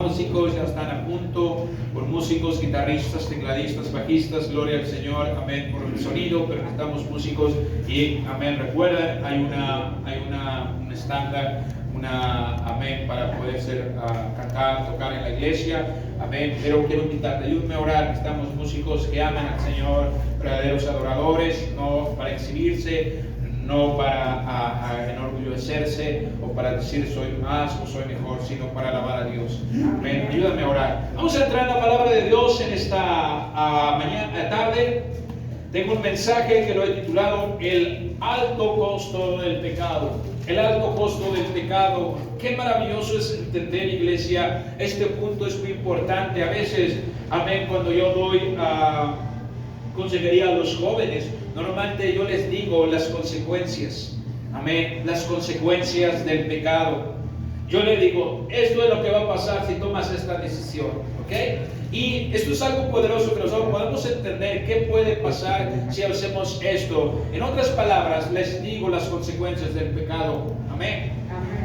músicos ya están a punto, por músicos, guitarristas, tecladistas, bajistas, gloria al Señor, amén, por el sonido, pero necesitamos músicos y amén. Recuerden, hay un estándar, amén, para poder cantar, tocar en la iglesia, amén. Pero quiero invitarte, ayúdame a orar. Necesitamos músicos que aman al Señor, verdaderos adoradores, no para exhibirse, no para enorgullecerse o para decir soy más o soy mejor, sino para alabar a Dios. Amén. Ayúdame a orar. Vamos a entrar en la palabra de Dios en esta tarde. Tengo un mensaje que lo he titulado El alto costo del pecado. El alto costo del pecado. Qué maravilloso es entender, iglesia. Este punto es muy importante. A veces, amén, cuando yo doy consejería a los jóvenes, normalmente yo les digo las consecuencias. Amén. Las consecuencias del pecado. Yo le digo, esto es lo que va a pasar si tomas esta decisión. ¿Ok? Y esto es algo poderoso que nosotros podemos entender qué puede pasar si hacemos esto. En otras palabras, les digo las consecuencias del pecado. Amén.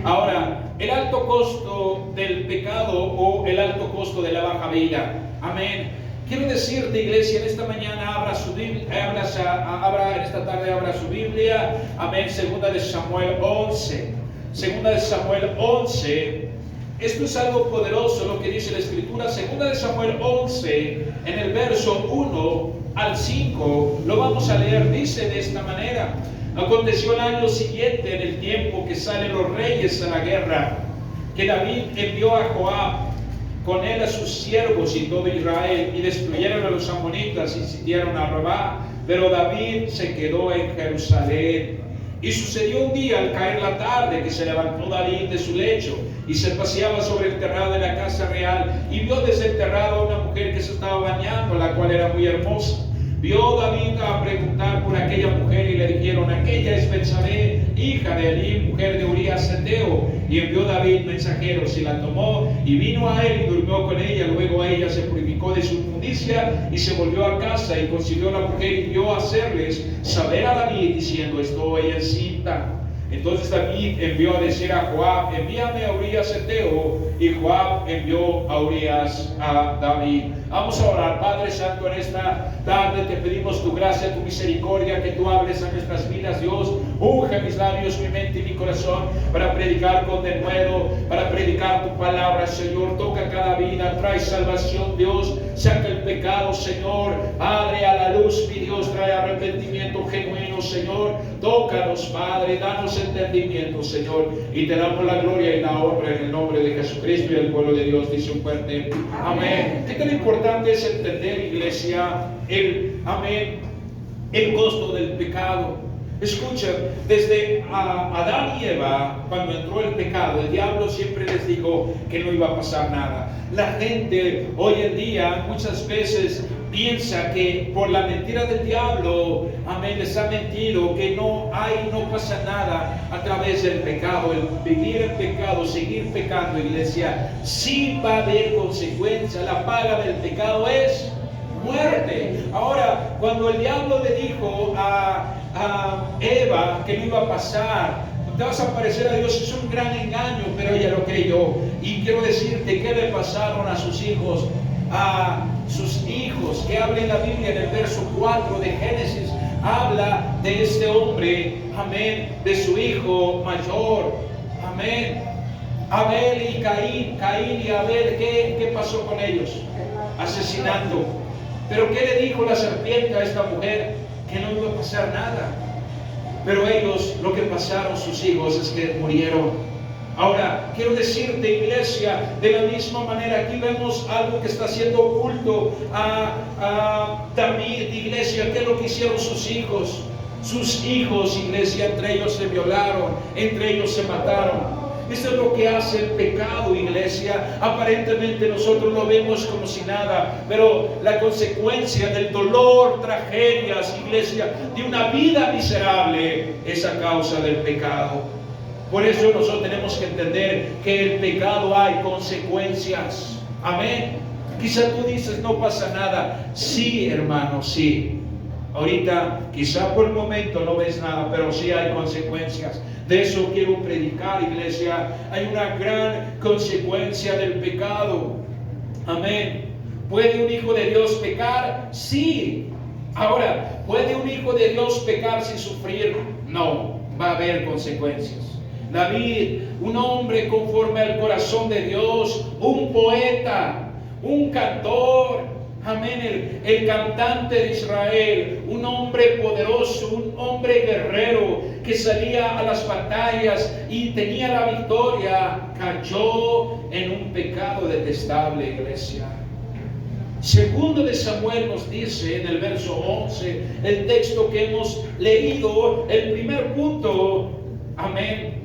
Ahora, el alto costo del pecado o el alto costo de la baja vida. Amén. Quiero decirte, iglesia, en esta mañana abra su Biblia, en esta tarde abra su Biblia. Amén. Segunda de Samuel 11. Segunda de Samuel 11. Esto es algo poderoso lo que dice la Escritura. Segunda de Samuel 11, en el verso 1 al 5, lo vamos a leer. Dice de esta manera: aconteció el año siguiente, en el tiempo que salen los reyes a la guerra, que David envió a Joab, con él a sus siervos y todo Israel, y destruyeron a los amonitas y sitiaron a Rabá, pero David se quedó en Jerusalén. Y sucedió un día, al caer la tarde, que se levantó David de su lecho y se paseaba sobre el terrado de la casa real, y vio desde el terrado a una mujer que se estaba bañando, la cual era muy hermosa. Vio David a preguntar por aquella mujer, y le dijeron: aquella es Betsabé, hija de Elí, mujer de Urías Heteo. Y envió David mensajeros, y la tomó, y vino a él y durmió con ella. Luego ella se purificó de su inmundicia y se volvió a casa, y concibió la mujer y dio a hacerles saber a David, diciendo: estoy encinta. Entonces David envió a decir a Joab: envíame a Urías Heteo. Y Joab envió a Urías a David. Vamos a orar. Padre Santo, en esta tarde te pedimos tu gracia, tu misericordia, que tú hables a nuestras vidas, Dios. Unge mis labios, mi mente y mi corazón para predicar con denuedo, para predicar tu palabra, Señor. Toca cada vida, trae salvación, Dios. Saca el pecado, Señor. Padre, a la luz, mi Dios, trae arrepentimiento genuino, Señor. Tócanos, Padre, danos entendimiento, Señor. Y te damos la gloria y la honra en el nombre de Jesucristo, y el pueblo de Dios dice un fuerte amén. ¿Qué tan importante es entender, iglesia, el costo del pecado? Escucha, desde Adán y Eva, cuando entró el pecado, el diablo siempre les dijo que no iba a pasar nada. La gente hoy en día muchas veces piensa que por la mentira del diablo, amén, les ha mentido, que no pasa nada a través del pecado. El vivir en pecado, seguir pecando, iglesia, sí va a haber consecuencias. La paga del pecado es muerte. Ahora, cuando el diablo le dijo a Eva que no iba a pasar, te vas a parecer a Dios, es un gran engaño, pero ella lo creyó. Y quiero decirte que le pasaron a sus hijos, que habla en la Biblia en el verso 4 de Génesis. Habla de este hombre, amén, de su hijo mayor, amén, Abel y Caín y Abel. ¿Qué pasó con ellos? Asesinato. Pero ¿qué le dijo la serpiente a esta mujer? Que no iba a pasar nada. Pero ellos, lo que pasaron sus hijos es que murieron. Ahora, quiero decirte, iglesia, de la misma manera, aquí vemos algo que está siendo oculto a David, iglesia. ¿Qué es lo que hicieron sus hijos? Sus hijos, iglesia, entre ellos se violaron, entre ellos se mataron. Eso es lo que hace el pecado, iglesia. Aparentemente nosotros lo vemos como si nada, pero la consecuencia del dolor, tragedias, iglesia, de una vida miserable es a causa del pecado. Por eso nosotros tenemos que entender que el pecado hay consecuencias. Amén. Quizá tú dices no pasa nada. Sí, hermano, sí. Ahorita quizá por el momento no ves nada, pero sí hay consecuencias. De eso quiero predicar, iglesia. Hay una gran consecuencia del pecado. Amén. ¿Puede un hijo de Dios pecar? Sí. Ahora, ¿puede un hijo de Dios pecar sin sufrir? No, va a haber consecuencias. David, un hombre conforme al corazón de Dios, un poeta, un cantor, amén, el cantante de Israel, un hombre poderoso, un hombre guerrero que salía a las batallas y tenía la victoria, cayó en un pecado detestable, iglesia. Segundo de Samuel nos dice en el verso 11, el texto que hemos leído, el primer punto, amén,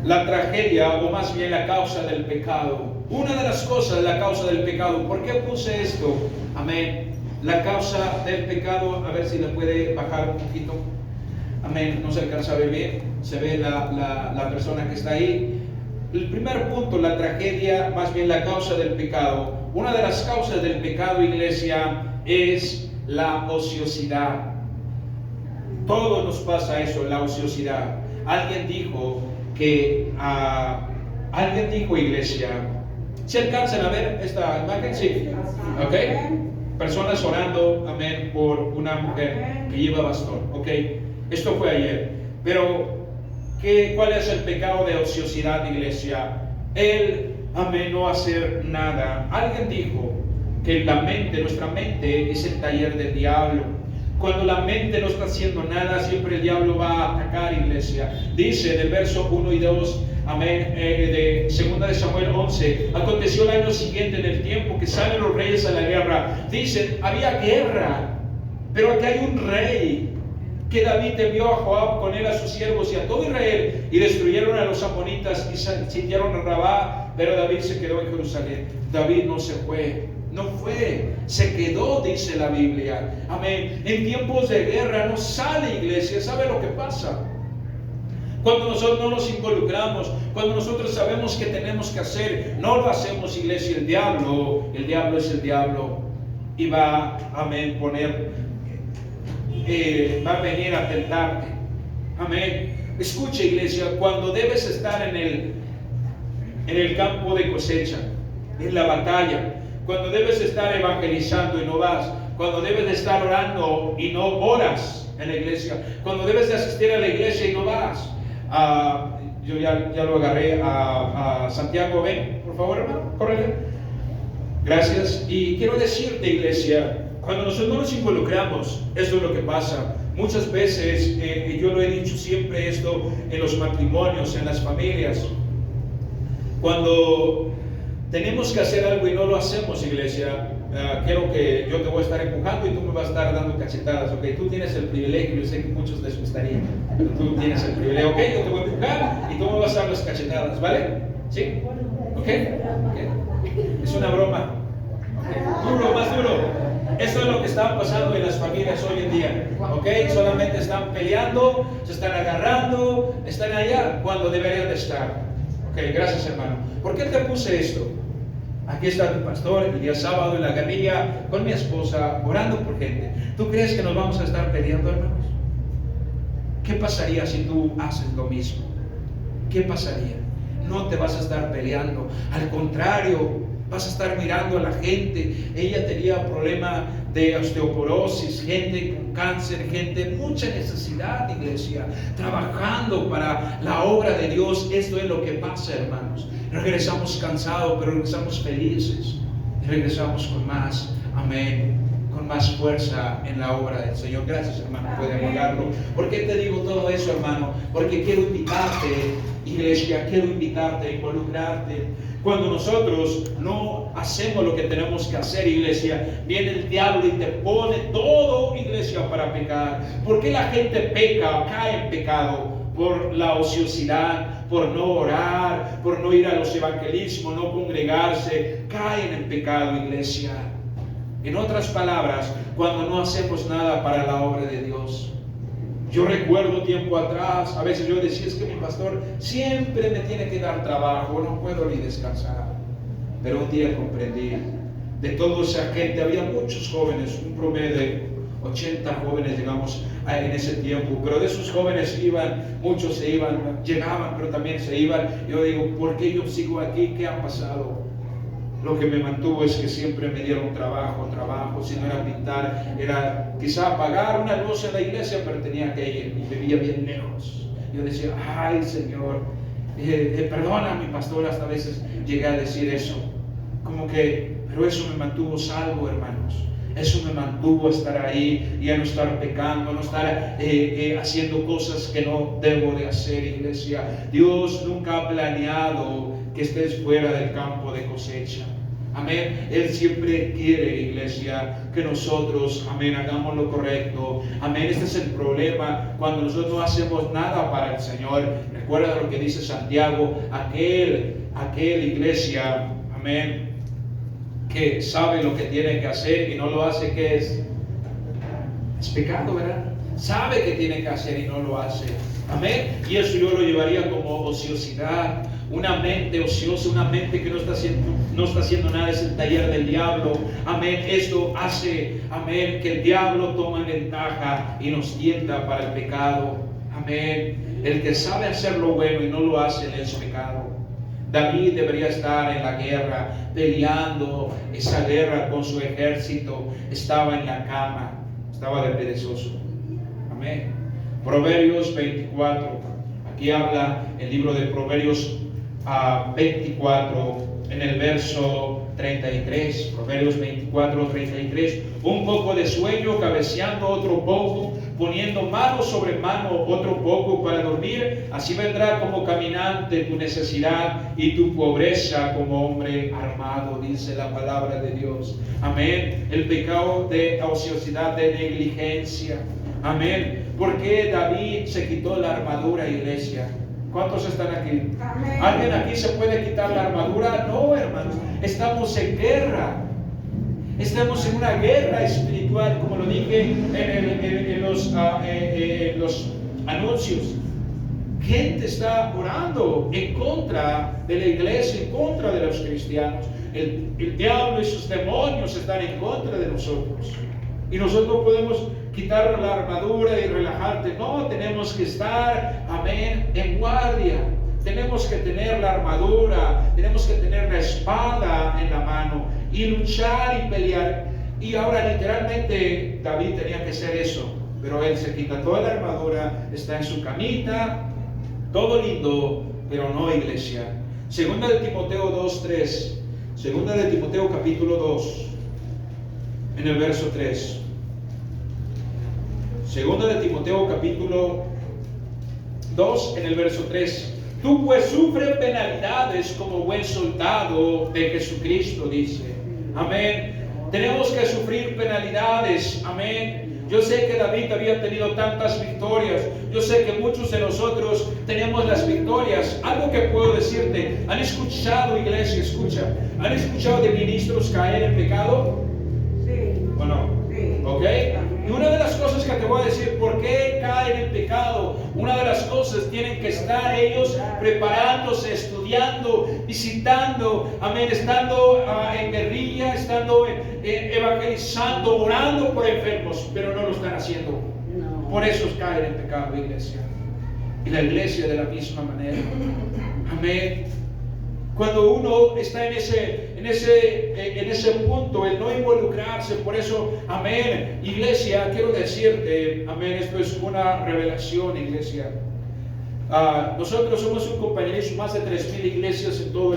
la tragedia, o más bien la causa del pecado. Una de las cosas de la causa del pecado, ¿por qué puse esto? Amén. La causa del pecado, a ver si la puede bajar un poquito. Amén, no se alcanza a ver bien, se ve la persona que está ahí. El primer punto, la tragedia, más bien la causa del pecado. Una de las causas del pecado, iglesia, es la ociosidad. Todo nos pasa eso, la ociosidad. Alguien dijo, iglesia, ¿se alcanzan a ver esta imagen? Sí. ¿Ok? Personas orando, amén, por una mujer que lleva bastón. ¿Ok? Esto fue ayer. Pero, ¿cuál es el pecado de ociosidad, iglesia? Amén, no hacer nada. Alguien dijo que nuestra mente es el taller del diablo. Cuando la mente no está haciendo nada, siempre el diablo va a atacar, iglesia. Dice en el verso 1 y 2, amén, de 2 de Samuel 11, aconteció el año siguiente, en el tiempo que salen los reyes a la guerra. Dicen, había guerra, pero aquí hay un rey, que David envió a Joab con él a sus siervos y a todo Israel, y destruyeron a los amonitas y sitiaron a Rabá, pero David se quedó en Jerusalén. David no se fue. No fue, se quedó, dice la Biblia. Amén. En tiempos de guerra no sale, iglesia. ¿Sabe lo que pasa? Cuando nosotros no nos involucramos, cuando nosotros sabemos que tenemos que hacer, no lo hacemos, iglesia. El diablo es el diablo. Y va, amén, va a venir a tentarte. Amén. Escuche, iglesia, cuando debes estar en el campo de cosecha, en la batalla, cuando debes estar evangelizando y no vas, cuando debes de estar orando y no oras en la iglesia, cuando debes de asistir a la iglesia y no vas. Yo ya lo agarré a Santiago. Ven, por favor, hermano, córrele. Gracias. Y quiero decirte, iglesia, cuando nosotros no nos involucramos, eso es lo que pasa. Muchas veces, yo lo he dicho siempre esto en los matrimonios, en las familias, cuando tenemos que hacer algo y no lo hacemos, iglesia, quiero que yo te voy a estar empujando y tú me vas a estar dando cachetadas, ¿ok? Tú tienes el privilegio, yo sé que muchos les gustaría, pero tú tienes el privilegio, ¿ok? Yo te voy a empujar y tú me vas a dar las cachetadas, ¿vale? ¿Sí? ¿Ok? ¿Okay? Es una broma. ¿Okay? Duro, más duro. Eso es lo que está pasando en las familias hoy en día, ¿ok? Solamente están peleando, se están agarrando, están allá cuando deberían de estar. Ok, gracias, hermano. ¿Por qué te puse esto? Aquí está tu pastor el día sábado en la guerrilla con mi esposa orando por gente. ¿Tú crees que nos vamos a estar peleando, hermanos? ¿Qué pasaría si tú haces lo mismo? ¿Qué pasaría? No te vas a estar peleando. Al contrario, vas a estar mirando a la gente. Ella tenía problema de osteoporosis, gente con cáncer, gente, mucha necesidad, iglesia, trabajando para la obra de Dios. Esto es lo que pasa, hermanos. Regresamos cansados, pero regresamos felices. Y regresamos con más, amén, con más fuerza en la obra del Señor. Gracias, hermano, pueden hablarlo. ¿Por qué te digo todo eso, hermano? Porque quiero invitarte, iglesia, quiero invitarte a involucrarte. Cuando nosotros no hacemos lo que tenemos que hacer, iglesia, viene el diablo y te pone todo, iglesia, para pecar. ¿Por qué la gente peca, cae en pecado? Por la ociosidad, por no orar, por no ir a los evangelismos, no congregarse. Caen en pecado, iglesia. En otras palabras, cuando no hacemos nada para la obra de Dios. Yo recuerdo tiempo atrás, a veces yo decía, es que mi pastor siempre me tiene que dar trabajo, no puedo ni descansar. Pero un día comprendí, de toda esa gente, había muchos jóvenes, un promedio de 80 jóvenes llegamos en ese tiempo. Pero de esos jóvenes muchos se iban, llegaban, pero también se iban. Yo digo, ¿por qué yo sigo aquí? ¿Qué ha pasado? Lo que me mantuvo es que siempre me dieron trabajo. Si no era pintar, era quizá pagar una luz en la iglesia, pero tenía que ir y vivía bien lejos. Yo decía, ay Señor, perdona a mi pastor, hasta a veces llegué a decir eso. Pero eso me mantuvo salvo, hermanos. Eso me mantuvo a estar ahí y a no estar pecando, a no estar haciendo cosas que no debo de hacer, iglesia. Dios nunca ha planeado que estés fuera del campo de cosecha. Amén. Él siempre quiere, iglesia, que nosotros, amén, hagamos lo correcto. Amén. Este es el problema cuando nosotros no hacemos nada para el Señor. Recuerda lo que dice Santiago, aquel iglesia, amén, que sabe lo que tiene que hacer y no lo hace, ¿qué es? Es pecado, ¿verdad? Sabe que tiene que hacer y no lo hace. Amén. Y eso yo lo llevaría como ociosidad. Una mente ociosa, una mente que no está haciendo nada, es el taller del diablo. Amén. Esto hace, amén, que el diablo tome ventaja y nos tienta para el pecado. Amén. El que sabe hacer lo bueno y no lo hace, le es pecado. David debería estar en la guerra, peleando esa guerra con su ejército. Estaba en la cama, estaba de perezoso. Amén. Proverbios 24. Aquí habla el libro de Proverbios 24, en el verso 33. Proverbios 24, 33. Un poco de sueño, cabeceando otro poco, poniendo mano sobre mano otro poco para dormir. Así vendrá como caminante tu necesidad y tu pobreza como hombre armado, dice la palabra de Dios. Amén. El pecado de ociosidad, de negligencia. Amén. ¿Por qué David se quitó la armadura, iglesia? ¿Cuántos están aquí? Amén. ¿Alguien aquí se puede quitar la armadura? No, hermanos. Estamos en guerra. Estamos en una guerra espiritual, como lo dije en los anuncios. Gente está orando en contra de la iglesia, en contra de los cristianos. El diablo y sus demonios están en contra de nosotros. Y nosotros no podemos quitar la armadura y relajarte. No, tenemos que estar, amén, en guardia. Tenemos que tener la armadura, tenemos que tener la espada en la mano y luchar y pelear. Y ahora literalmente David tenía que hacer eso, pero él se quita toda la armadura, está en su camita, todo lindo, pero no, iglesia. Segunda de Timoteo 2:3, segunda de Timoteo capítulo 2, en el verso 3. Segunda de Timoteo capítulo 2, en el verso 3. Tú pues sufre penalidades como buen soldado de Jesucristo, dice. Amén. Tenemos que sufrir penalidades. Amén. Yo sé que David había tenido tantas victorias. Yo sé que muchos de nosotros tenemos las victorias. Algo que puedo decirte. ¿Han escuchado, iglesia? Escucha. ¿Han escuchado de ministros caer en pecado? Sí. ¿O no? Sí. ¿Ok? Y una de las cosas que te voy a decir, ¿por qué caen en pecado? Una de las cosas, tienen que estar ellos preparándose, estudiando, visitando, amén, estando en guerrilla, estando evangelizando, orando por enfermos, pero no lo están haciendo. No. Por eso caen en pecado, iglesia. Y la iglesia de la misma manera. Amén. Cuando uno está en ese punto, el no involucrarse, por eso, amén, iglesia, quiero decirte, amén, esto es una revelación, iglesia. Nosotros somos un compañerismo, más de 3,000 iglesias en todo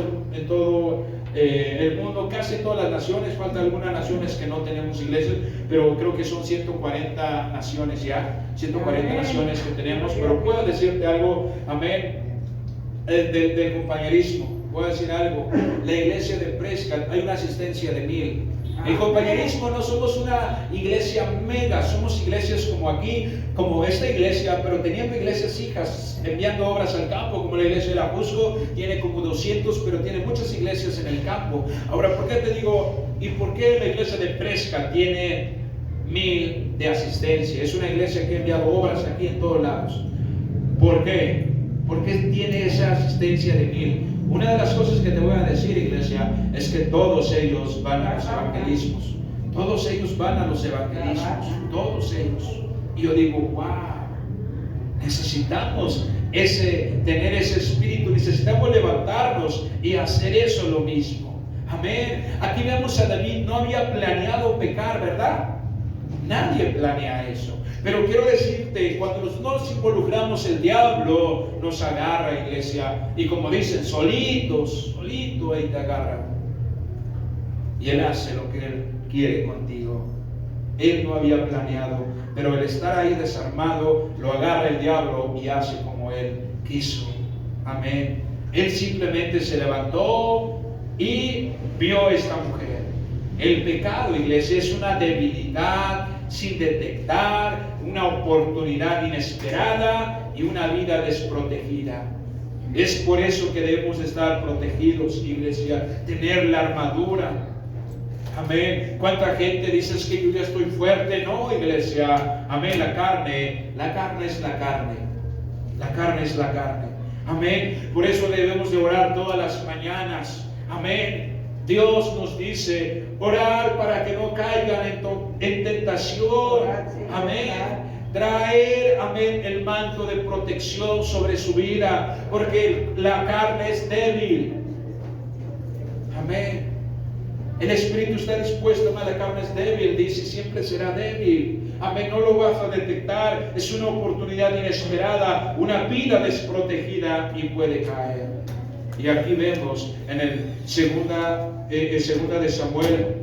el mundo, casi en todas las naciones. Faltan algunas naciones que no tenemos iglesias, pero creo que son 140 naciones ya, 140 naciones que tenemos. Pero puedo decirte algo, amén, del compañerismo. Voy a decir algo, la iglesia de Prescott hay una asistencia de 1,000. El compañerismo no somos una iglesia mega, somos iglesias como aquí, como esta iglesia, pero teniendo iglesias hijas, enviando obras al campo, como la iglesia de La Jusco, tiene como 200, pero tiene muchas iglesias en el campo. Ahora, ¿por qué te digo, y por qué la iglesia de Prescott tiene 1,000 de asistencia? Es una iglesia que ha enviado obras aquí en todos lados. ¿Por qué? ¿Por qué tiene esa asistencia de 1,000? Una de las cosas que te voy a decir, iglesia, es que todos ellos van a los evangelismos. Todos ellos van a los evangelismos. Todos ellos. Y yo digo, wow, necesitamos tener ese espíritu, necesitamos levantarnos y hacer eso lo mismo. Amén. Aquí vemos a David, no había planeado pecar, ¿verdad? Nadie planea eso. Pero quiero decirte, cuando nos involucramos, el diablo nos agarra, iglesia. Y como dicen, solito ahí te agarra. Y él hace lo que él quiere contigo. Él no había planeado, pero el estar ahí desarmado, lo agarra el diablo y hace como él quiso. Amén. Él simplemente se levantó y vio a esta mujer. El pecado, iglesia, es una debilidad sin detectar, una oportunidad inesperada y una vida desprotegida. Es por eso que debemos estar protegidos, iglesia, tener la armadura. Amén. ¿Cuánta gente dice que yo ya estoy fuerte? No, iglesia. Amén. La carne es la carne. La carne es la carne. Amén. Por eso debemos de orar todas las mañanas. Amén. Dios nos dice orar para que no caigan en tentación. Amén. Traer, amén, el manto de protección sobre su vida, porque la carne es débil. Amén. El espíritu está dispuesto, mas la carne es débil, dice, siempre será débil. Amén, no lo vas a detectar, es una oportunidad inesperada, una vida desprotegida y puede caer. Y aquí vemos en el segunda de Samuel,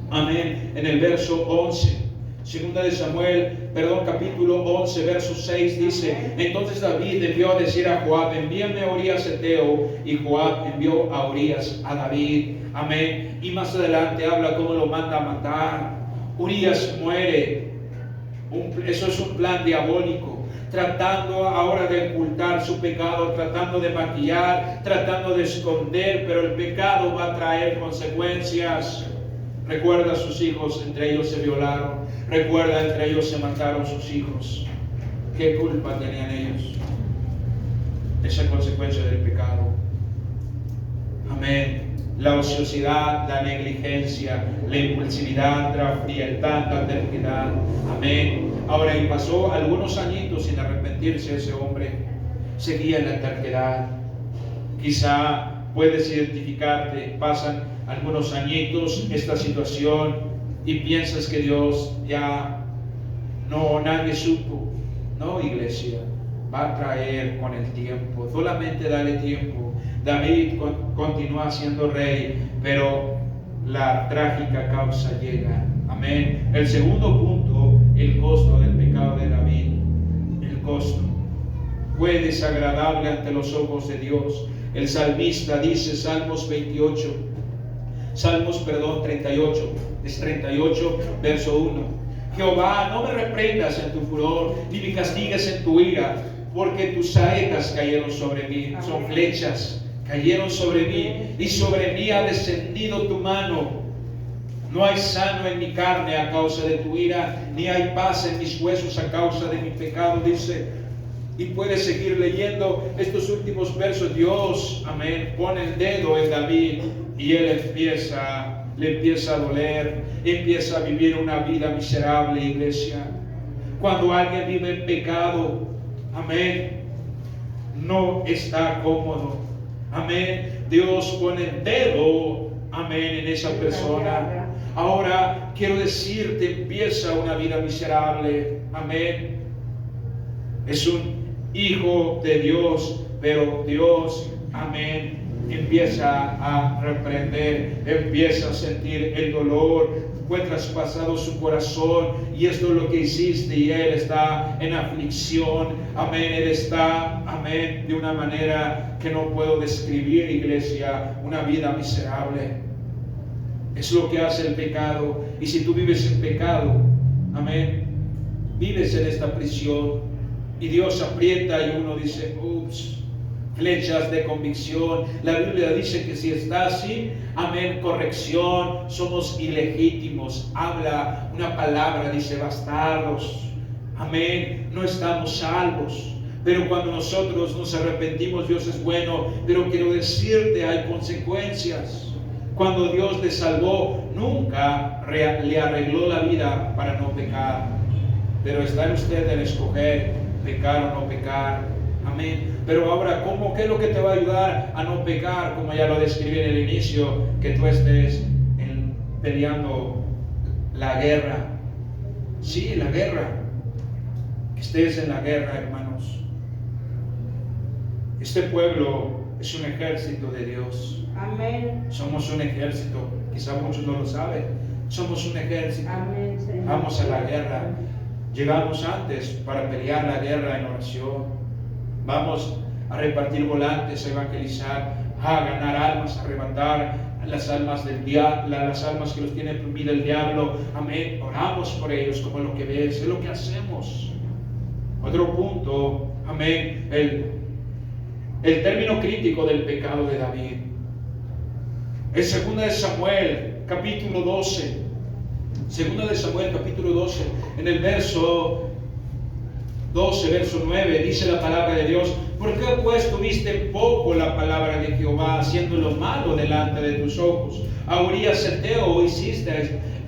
amén, en el verso 11. Segunda de Samuel, capítulo 11, verso 6 dice: entonces David envió a decir a Joab, envíame a Urías Eteo, y Joab envió a Urías a David. Amén. Y más adelante habla cómo lo manda a matar. Urías muere. Eso es un plan diabólico, tratando ahora de ocultar su pecado, tratando de maquillar, tratando de esconder, pero el pecado va a traer consecuencias. Recuerda a sus hijos, entre ellos se violaron. Recuerda, entre ellos se mataron sus hijos. ¿Qué culpa tenían ellos? Esa consecuencia del pecado. Amén. La ociosidad, la negligencia, la impulsividad, la frialdad, la terquedad. Amén. Ahora, y pasó algunos añitos sin arrepentirse ese hombre. Seguía en la terquedad. Quizá puedes identificarte, pasan algunos añitos esta situación y piensas que Dios ya no, nadie supo. No, iglesia, va a traer con el tiempo, solamente dale tiempo. David continúa siendo rey, pero la trágica causa llega. Amén. El segundo punto, el costo del pecado de David. El costo fue desagradable ante los ojos de Dios. El salmista dice, Salmos 38, es 38, verso 1. Jehová, no me reprendas en tu furor, ni me castigues en tu ira, porque tus saetas cayeron sobre mí, son flechas, cayeron sobre mí, y sobre mí ha descendido tu mano. No hay sano en mi carne a causa de tu ira, ni hay paz en mis huesos a causa de mi pecado, dice. Y puedes seguir leyendo estos últimos versos. Dios, amén, pone el dedo en David y él le empieza a doler, empieza a vivir una vida miserable, iglesia. Cuando alguien vive en pecado, amén, no está cómodo. Amén. Dios pone el dedo, amén, en esa persona. Ahora quiero decirte, empieza una vida miserable. Amén. Es un hijo de Dios, pero Dios, amén, empieza a reprender, empieza a sentir el dolor, fue traspasado su corazón, y esto es lo que hiciste, y él está en aflicción, amén, él está, amén, de una manera que no puedo describir, iglesia, una vida miserable. Es lo que hace el pecado. Y si tú vives en pecado, amén, vives en esta prisión, y Dios aprieta y uno dice, ups, flechas de convicción. La Biblia dice que si está así, amén, corrección, somos ilegítimos. Habla una palabra, dice bastardos. Amén, no estamos salvos. Pero cuando nosotros nos arrepentimos, Dios es bueno. Pero quiero decirte, hay consecuencias. Cuando Dios le salvó, nunca le arregló la vida para no pecar. pero está en usted el escoger pecar o no pecar. Amén. Pero ahora, ¿qué es lo que te va a ayudar a no pecar? Como ya lo describí en el inicio, que tú estés peleando la guerra. Sí, la guerra. Que estés en la guerra, hermanos. Este pueblo es un ejército de Dios. Amén. Somos un ejército. Quizá muchos no lo saben. Somos un ejército. Amén, Señor. Vamos a la guerra. Llegamos antes para pelear la guerra en oración. Vamos a repartir volantes, a evangelizar, a ganar almas, a arrebatar las almas del diablo, las almas que los tiene prohibido el diablo. Amén. Oramos por ellos, como lo que ves, es lo que hacemos. Otro punto, amén, el término crítico del pecado de David. En 2 de Samuel, capítulo 12. 2 de Samuel, capítulo 12, en el verso 12, verso 9, dice la palabra de Dios: ¿por qué pues tuviste poco la palabra de Jehová, haciendo lo malo delante de tus ojos? A Urías Eteo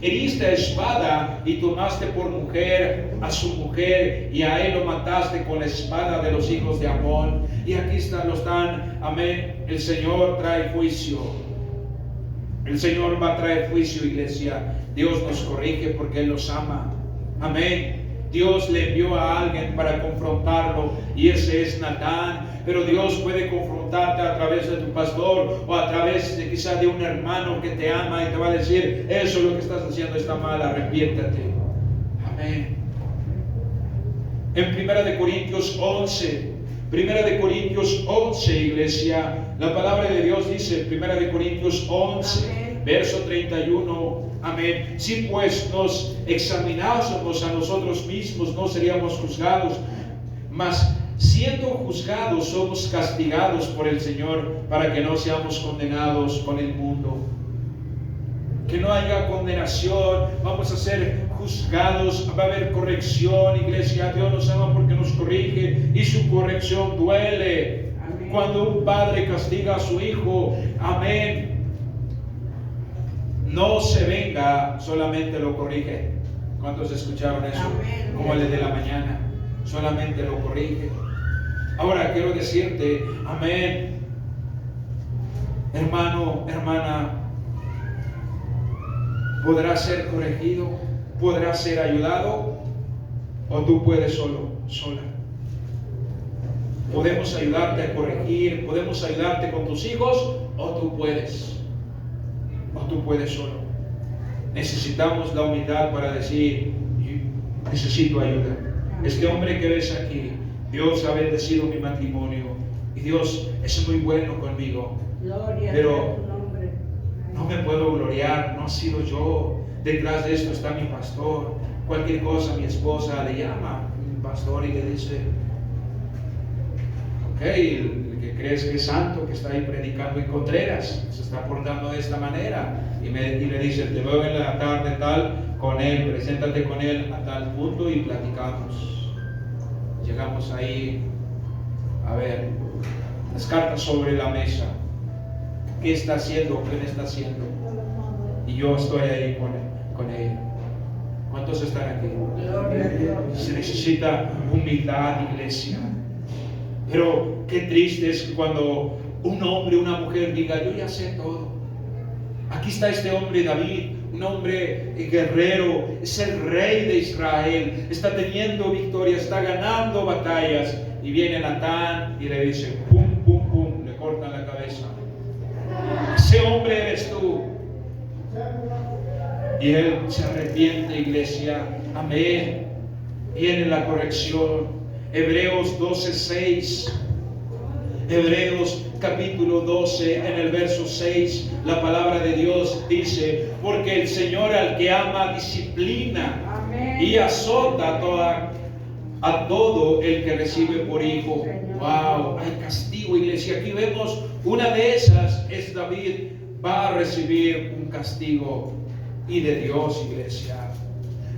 heriste a espada y tomaste por mujer a su mujer, y a él lo mataste con la espada de los hijos de Amón. Y aquí están, amén. El Señor trae juicio. El Señor va a traer juicio, iglesia. Dios nos corrige porque Él los ama. Amén. Dios le envió a alguien para confrontarlo, y ese es Natán. Pero Dios puede confrontarte a través de tu pastor, o a través de quizá de un hermano que te ama y te va a decir: eso lo que estás haciendo está mal, arrepiéntate. Amén. En 1 Corintios 11, iglesia, la palabra de Dios dice, 1 Corintios 11, amén, verso 31, amén: si pues nos examinásemos a nosotros mismos, no seríamos juzgados, mas siendo juzgados somos castigados por el Señor, para que no seamos condenados con el mundo. Que no haya condenación, vamos a ser juzgados, va a haber corrección, iglesia. Dios nos ama porque nos corrige, y su corrección duele. Amén. Cuando un padre castiga a su hijo, amén, no se venga, solamente lo corrige. ¿Cuántos escucharon eso? Amén. Como el de la mañana, solamente lo corrige. Ahora quiero decirte, amén, hermano, hermana, podrás ser corregido, podrás ser ayudado, o tú puedes sola. Podemos ayudarte a corregir, podemos ayudarte con tus hijos, o tú puedes solo. Necesitamos la humildad para decir: necesito ayuda. Este hombre que ves aquí, Dios ha bendecido mi matrimonio, y Dios es muy bueno conmigo. Gloria, pero no me puedo gloriar, no ha sido yo. Detrás de esto está mi pastor. Cualquier cosa, mi esposa le llama mi pastor y le dice: ok, el que crees que es santo, que está ahí predicando en Contreras, se está portando de esta manera, y le dice: te veo en la tarde tal con él, preséntate con él a tal punto y platicamos. Llegamos ahí, a ver, las cartas sobre la mesa. ¿Qué está haciendo? ¿Qué me está haciendo? Y yo estoy ahí con él. ¿Cuántos están aquí? Se necesita humildad, iglesia. Pero qué triste es cuando un hombre, una mujer diga: yo ya sé todo. Aquí está este hombre David, un hombre guerrero, es el rey de Israel, está teniendo victoria, está ganando batallas, y viene Natán y le dice: pum, pum, pum, le cortan la cabeza. Ese hombre eres tú. Y él se arrepiente, iglesia. Amén. Viene la corrección. Hebreos 12:6. Hebreos capítulo 12, en el verso 6, la palabra de Dios dice: porque el Señor al que ama disciplina, amén, y azota a todo el que recibe por hijo. Wow, hay castigo, iglesia. Aquí vemos una de esas es David. Va a recibir un castigo, y de Dios, iglesia.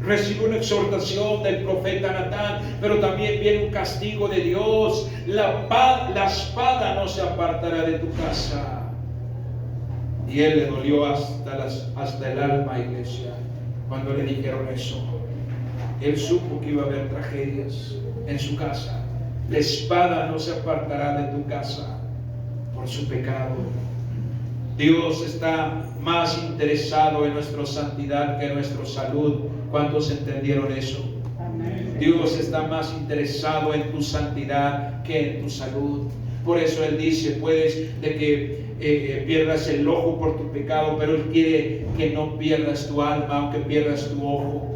Recibe una exhortación del profeta Natán, pero también viene un castigo de Dios. La espada no se apartará de tu casa. Y él le dolió hasta el alma, iglesia, cuando le dijeron eso. él supo que iba a haber tragedias en su casa. La espada no se apartará de tu casa por su pecado. Dios está más interesado en nuestra santidad que en nuestra salud. ¿Cuántos entendieron eso? Amén. Dios está más interesado en tu santidad que en tu salud. Por eso Él dice, puedes de que pierdas el ojo por tu pecado, pero Él quiere que no pierdas tu alma, aunque pierdas tu ojo.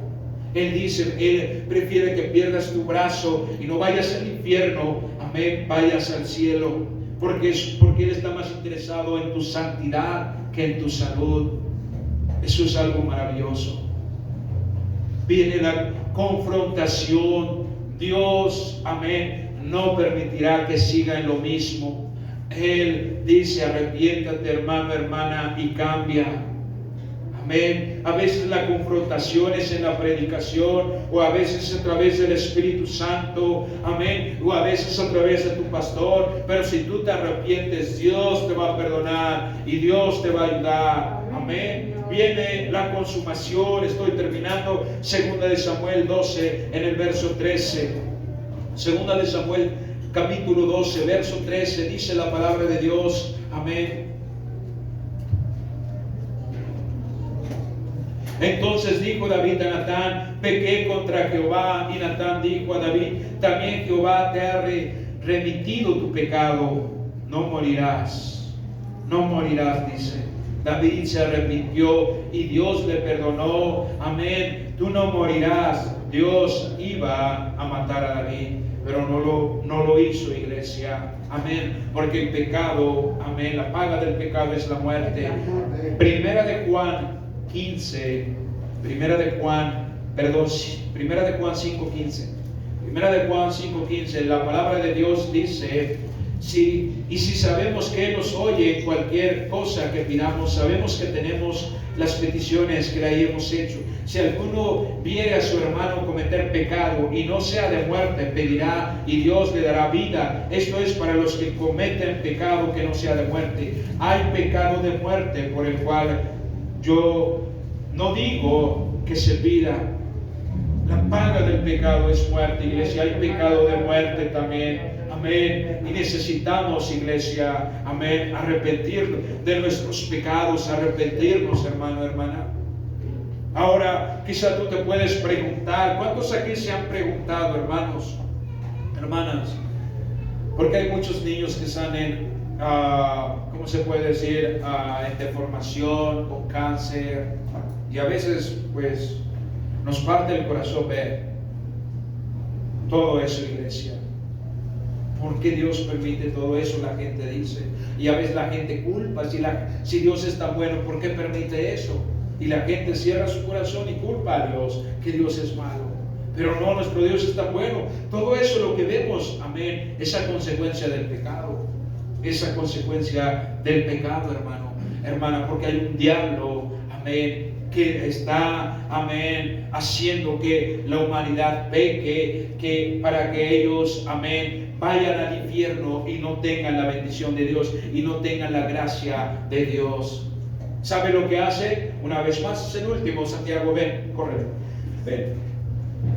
Él dice, Él prefiere que pierdas tu brazo y no vayas al infierno, amén, vayas al cielo. Porque Él está más interesado en tu santidad que en tu salud. Eso es algo maravilloso. Viene la confrontación. Dios, amén, no permitirá que siga en lo mismo. Él dice, arrepiéntate, hermano, hermana, y cambia. Amén. A veces la confrontación es en la predicación, o a veces a través del Espíritu Santo, amén, o a veces a través de tu pastor. Pero si tú te arrepientes, Dios te va a perdonar y Dios te va a ayudar. Amén. Viene la consumación. Estoy terminando. 2 de Samuel 12 en el verso 13. 2 de Samuel capítulo 12 verso 13 dice la palabra de Dios. Amén. Entonces dijo David a Natán, pequé contra Jehová. Y Natán dijo a David, también Jehová te ha remitido tu pecado, no morirás. No morirás, dice. David se arrepintió y Dios le perdonó. Amén. Tú no morirás. Dios iba a matar a David, pero no lo hizo, iglesia. Amén. Porque el pecado, amén, la paga del pecado es la muerte. Primera de Juan 5:15. Primera de Juan 5:15. Primera de Juan 5:15. La palabra de Dios dice, si sabemos que Él nos oye en cualquier cosa que pidamos, sabemos que tenemos las peticiones que le hayamos hecho. Si alguno viere a su hermano cometer pecado y no sea de muerte, pedirá y Dios le dará vida. Esto es para los que cometen pecado que no sea de muerte. Hay pecado de muerte por el cual yo no digo que se pida. La paga del pecado es muerte, iglesia. Hay pecado de muerte también. Amén. Y necesitamos, iglesia, amén, arrepentirnos de nuestros pecados, arrepentirnos, hermano, hermana. Ahora, quizá tú te puedes preguntar, ¿cuántos aquí se han preguntado, hermanos, hermanas? Porque hay muchos niños que están en, ¿cómo se puede decir? En deformación, con cáncer. Y a veces, pues, nos parte el corazón ver todo eso, iglesia. ¿Por qué Dios permite todo eso? La gente dice. Y a veces la gente culpa. Si Dios es tan bueno, ¿por qué permite eso? Y la gente cierra su corazón y culpa a Dios, que Dios es malo. Pero no, nuestro Dios es tan bueno. Todo eso lo que vemos, amén, es a consecuencia del pecado. Esa consecuencia del pecado, hermano, hermana, porque hay un diablo, amén, que está, amén, haciendo que la humanidad peque, que para que ellos, amén, vayan al infierno y no tengan la bendición de Dios y no tengan la gracia de Dios. ¿Sabe lo que hace? Una vez más, es el último, Santiago, ven, corre, ven.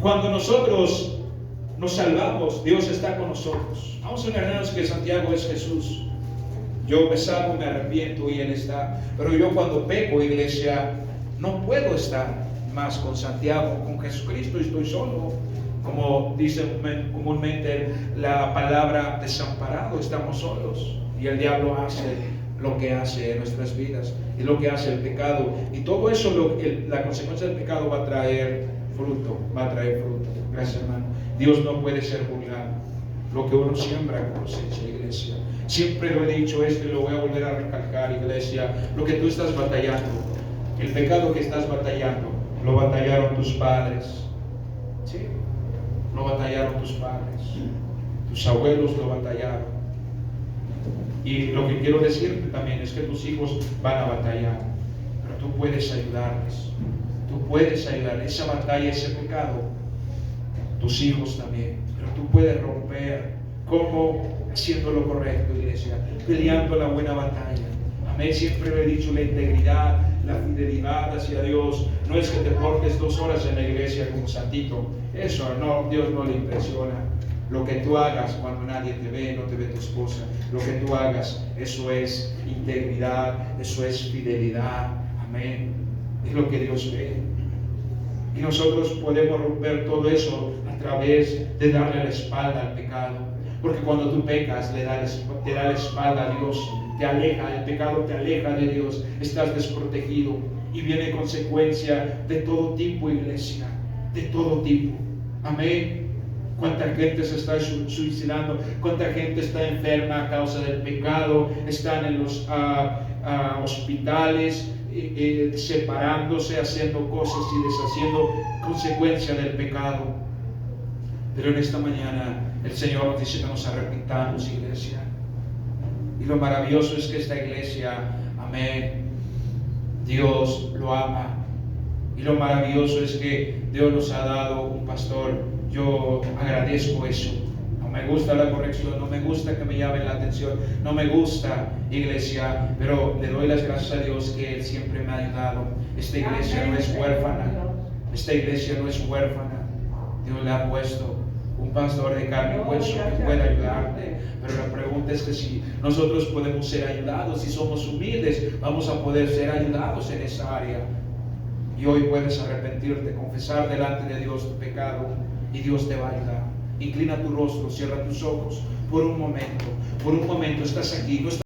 Cuando nosotros nos salvamos, Dios está con nosotros. Vamos a entendernos que Santiago es Jesús. Yo me salvo, me arrepiento y Él está. Pero yo cuando peco, iglesia, no puedo estar más con Santiago, con Jesucristo, y estoy solo. Como dice comúnmente la palabra, desamparado, estamos solos. Y el diablo hace lo que hace en nuestras vidas y lo que hace el pecado. Y todo eso, la consecuencia del pecado va a traer fruto, Gracias, hermano. Dios no puede ser burlado. Lo que uno siembra cosecha, iglesia. Siempre lo he dicho esto y lo voy a volver a recalcar, iglesia. Lo que tú estás batallando, el pecado que estás batallando, lo batallaron tus padres. ¿Sí? Lo batallaron tus padres. Tus abuelos lo batallaron. Y lo que quiero decirte también es que tus hijos van a batallar, pero tú puedes ayudarles. Tú puedes ayudar esa batalla, ese pecado, tus hijos también, pero tú puedes romper. ¿Cómo? Haciendo lo correcto, iglesia, peleando la buena batalla. Amén. Siempre le he dicho, la integridad, la fidelidad hacia Dios, no es que te portes 2 horas en la iglesia como santito. Eso no, Dios no le impresiona. Lo que tú hagas cuando nadie te ve, no te ve tu esposa, lo que tú hagas, eso es integridad, eso es fidelidad. Amén. Es lo que Dios ve. Y nosotros podemos romper todo eso a través de darle la espalda al pecado. Porque cuando tú pecas, te da la espalda a Dios, te aleja, el pecado te aleja de Dios, estás desprotegido. Y viene consecuencia de todo tipo, iglesia, de todo tipo. Amén. Cuánta gente se está suicidando, cuánta gente está enferma a causa del pecado, están en los hospitales, separándose, haciendo cosas y deshaciendo consecuencia del pecado. Pero en esta mañana el Señor nos dice que nos arrepintamos, iglesia. Y lo maravilloso es que esta iglesia, amén, Dios lo ama. Y lo maravilloso es que Dios nos ha dado un pastor. Yo agradezco eso. No me gusta la corrección, no me gusta que me llamen la atención, no me gusta, iglesia, pero le doy las gracias a Dios que Él siempre me ha ayudado. Esta iglesia no es huérfana, esta iglesia no es huérfana. Dios le ha puesto un pastor de carne y hueso que puede ayudarte. Pero la pregunta es que si nosotros podemos ser ayudados, si somos humildes, vamos a poder ser ayudados en esa área. Y hoy puedes arrepentirte, confesar delante de Dios tu pecado, y Dios te va a ayudar. Inclina tu rostro, cierra tus ojos por un momento. Por un momento estás aquí, no estás